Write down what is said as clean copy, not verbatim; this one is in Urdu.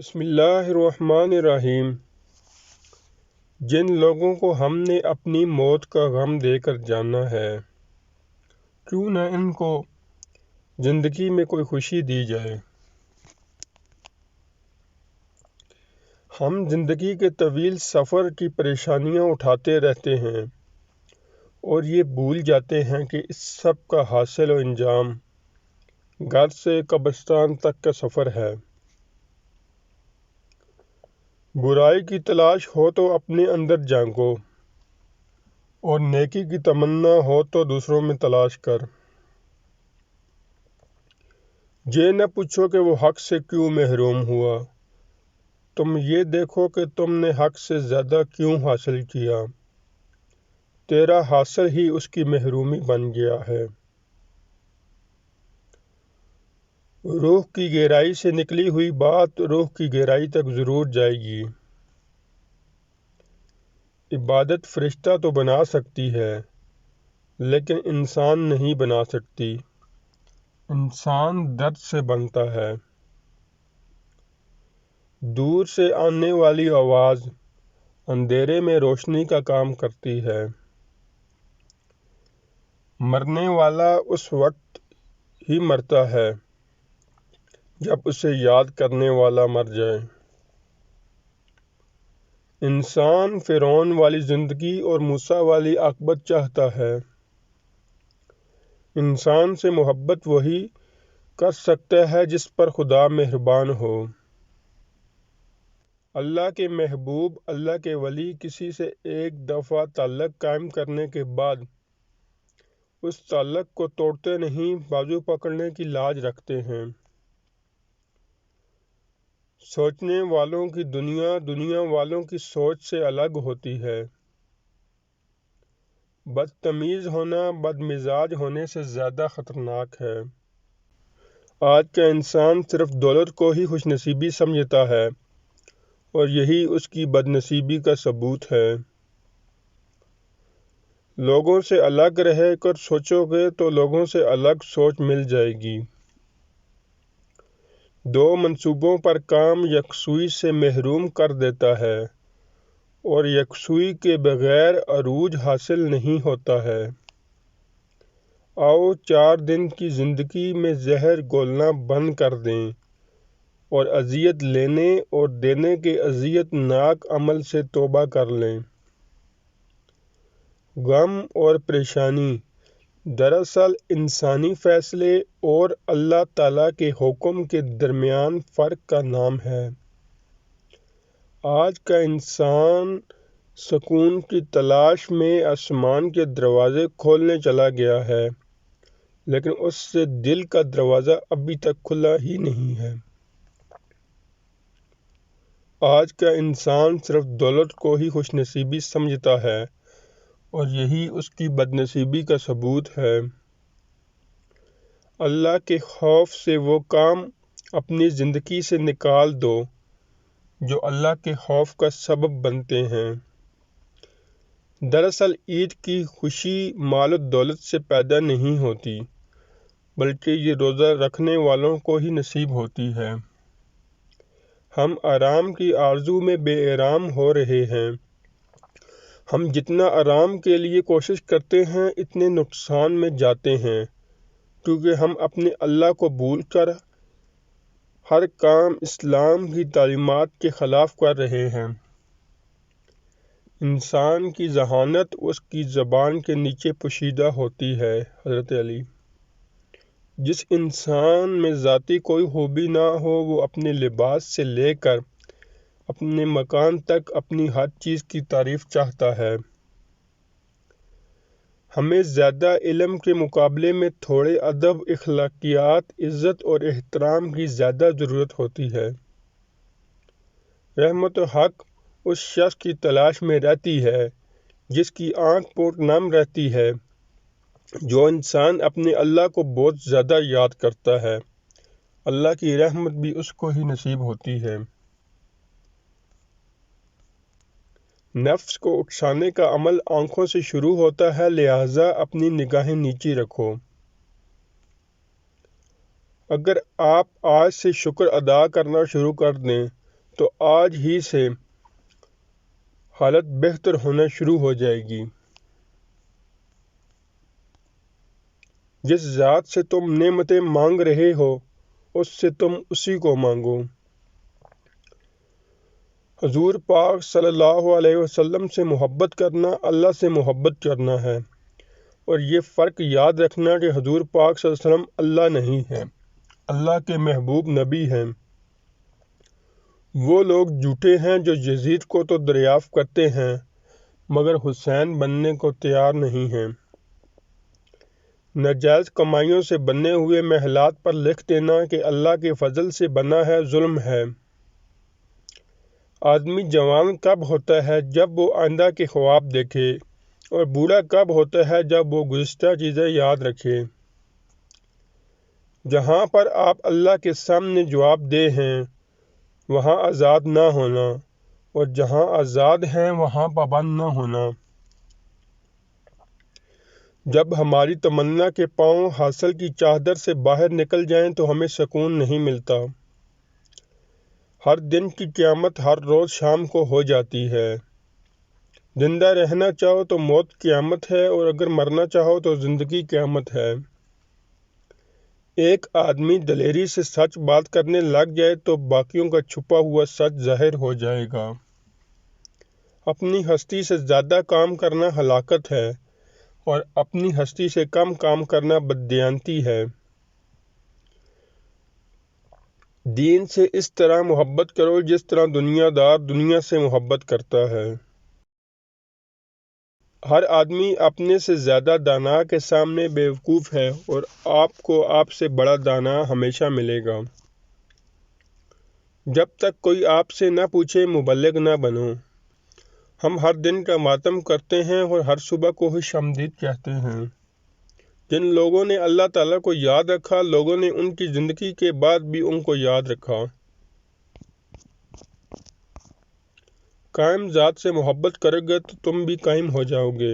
بسم اللہ الرحمن الرحیم۔ جن لوگوں کو ہم نے اپنی موت کا غم دے کر جانا ہے، کیوں نہ ان کو زندگی میں کوئی خوشی دی جائے۔ ہم زندگی کے طویل سفر کی پریشانیاں اٹھاتے رہتے ہیں اور یہ بھول جاتے ہیں کہ اس سب کا حاصل و انجام گھر سے قبرستان تک کا سفر ہے۔ برائی کی تلاش ہو تو اپنے اندر جھانکو، اور نیکی کی تمنا ہو تو دوسروں میں تلاش کر۔ یہ نہ پوچھو کہ وہ حق سے کیوں محروم ہوا، تم یہ دیکھو کہ تم نے حق سے زیادہ کیوں حاصل کیا۔ تیرا حاصل ہی اس کی محرومی بن گیا ہے۔ روح کی گہرائی سے نکلی ہوئی بات روح کی گہرائی تک ضرور جائے گی۔ عبادت فرشتہ تو بنا سکتی ہے، لیکن انسان نہیں بنا سکتی۔ انسان درد سے بنتا ہے۔ دور سے آنے والی آواز اندھیرے میں روشنی کا کام کرتی ہے۔ مرنے والا اس وقت ہی مرتا ہے جب اسے یاد کرنے والا مر جائے۔ انسان فرعون والی زندگی اور موسیٰ والی عاقبت چاہتا ہے۔ انسان سے محبت وہی کر سکتا ہے جس پر خدا مہربان ہو۔ اللہ کے محبوب، اللہ کے ولی کسی سے ایک دفعہ تعلق قائم کرنے کے بعد اس تعلق کو توڑتے نہیں، بازو پکڑنے کی لاج رکھتے ہیں۔ سوچنے والوں کی دنیا دنیا والوں کی سوچ سے الگ ہوتی ہے۔ بدتمیز ہونا بد مزاج ہونے سے زیادہ خطرناک ہے۔ آج کا انسان صرف دولت کو ہی خوش نصیبی سمجھتا ہے، اور یہی اس کی بد نصیبی کا ثبوت ہے۔ لوگوں سے الگ رہ کر سوچو گے تو لوگوں سے الگ سوچ مل جائے گی۔ دو منصوبوں پر کام یکسوئی سے محروم کر دیتا ہے، اور یکسوئی کے بغیر عروج حاصل نہیں ہوتا ہے۔ آؤ 4 دن کی زندگی میں زہر گھولنا بند کر دیں اور اذیت لینے اور دینے کے اذیت ناک عمل سے توبہ کر لیں۔ غم اور پریشانی دراصل انسانی فیصلے اور اللہ تعالیٰ کے حکم کے درمیان فرق کا نام ہے۔ آج کا انسان سکون کی تلاش میں آسمان کے دروازے کھولنے چلا گیا ہے، لیکن اس سے دل کا دروازہ ابھی تک کھلا ہی نہیں ہے۔ آج کا انسان صرف دولت کو ہی خوش نصیبی سمجھتا ہے، اور یہی اس کی بد نصیبی کا ثبوت ہے۔ اللہ کے خوف سے وہ کام اپنی زندگی سے نکال دو جو اللہ کے خوف کا سبب بنتے ہیں۔ دراصل عید کی خوشی مال و دولت سے پیدا نہیں ہوتی، بلکہ یہ روزہ رکھنے والوں کو ہی نصیب ہوتی ہے۔ ہم آرام کی آرزو میں بے آرام ہو رہے ہیں۔ ہم جتنا آرام کے لیے کوشش کرتے ہیں اتنے نقصان میں جاتے ہیں، کیونکہ ہم اپنے اللہ کو بھول کر ہر کام اسلام کی تعلیمات کے خلاف کر رہے ہیں۔ انسان کی ذہانت اس کی زبان کے نیچے پوشیدہ ہوتی ہے۔ حضرت علی۔ جس انسان میں ذاتی کوئی خوبی نہ ہو وہ اپنے لباس سے لے کر اپنے مکان تک اپنی ہر چیز کی تعریف چاہتا ہے۔ ہمیں زیادہ علم کے مقابلے میں تھوڑے ادب، اخلاقیات، عزت اور احترام کی زیادہ ضرورت ہوتی ہے۔ رحمت حق اس شخص کی تلاش میں رہتی ہے جس کی آنکھ پوٹ نم رہتی ہے۔ جو انسان اپنے اللہ کو بہت زیادہ یاد کرتا ہے، اللہ کی رحمت بھی اس کو ہی نصیب ہوتی ہے۔ نفس کو اکسانے کا عمل آنکھوں سے شروع ہوتا ہے، لہٰذا اپنی نگاہیں نیچی رکھو۔ اگر آپ آج سے شکر ادا کرنا شروع کر دیں تو آج ہی سے حالت بہتر ہونا شروع ہو جائے گی۔ جس ذات سے تم نعمتیں مانگ رہے ہو اس سے تم اسی کو مانگو۔ حضور پاک صلی اللہ علیہ وسلم سے محبت کرنا اللہ سے محبت کرنا ہے، اور یہ فرق یاد رکھنا کہ حضور پاک صلی اللہ علیہ وسلم اللہ نہیں ہے، اللہ کے محبوب نبی ہیں۔ وہ لوگ جھوٹے ہیں جو یزید کو تو دریافت کرتے ہیں مگر حسین بننے کو تیار نہیں ہیں۔ ناجائز کمائیوں سے بنے ہوئے محلات پر لکھ دینا کہ اللہ کے فضل سے بنا ہے ظلم ہے۔ آدمی جوان کب ہوتا ہے جب وہ آئندہ کے خواب دیکھے، اور بوڑھا کب ہوتا ہے جب وہ گزشتہ چیزیں یاد رکھے۔ جہاں پر آپ اللہ کے سامنے جواب دہ ہیں وہاں آزاد نہ ہونا، اور جہاں آزاد ہیں وہاں پابند نہ ہونا۔ جب ہماری تمنا کے پاؤں حاصل کی چادر سے باہر نکل جائیں تو ہمیں سکون نہیں ملتا۔ ہر دن کی قیامت ہر روز شام کو ہو جاتی ہے۔ زندہ رہنا چاہو تو موت قیامت ہے، اور اگر مرنا چاہو تو زندگی قیامت ہے۔ ایک آدمی دلیری سے سچ بات کرنے لگ جائے تو باقیوں کا چھپا ہوا سچ ظاہر ہو جائے گا۔ اپنی ہستی سے زیادہ کام کرنا ہلاکت ہے، اور اپنی ہستی سے کم کام کرنا بددیانتی ہے۔ دین سے اس طرح محبت کرو جس طرح دنیا دار دنیا سے محبت کرتا ہے۔ ہر آدمی اپنے سے زیادہ دانا کے سامنے بیوقوف ہے، اور آپ کو آپ سے بڑا دانا ہمیشہ ملے گا۔ جب تک کوئی آپ سے نہ پوچھے مبلغ نہ بنو۔ ہم ہر دن کا ماتم کرتے ہیں اور ہر صبح کو خوش آمدید کہتے ہیں۔ جن لوگوں نے اللہ تعالیٰ کو یاد رکھا، لوگوں نے ان کی زندگی کے بعد بھی ان کو یاد رکھا۔ قائم ذات سے محبت کرو گے تو تم بھی قائم ہو جاؤ گے۔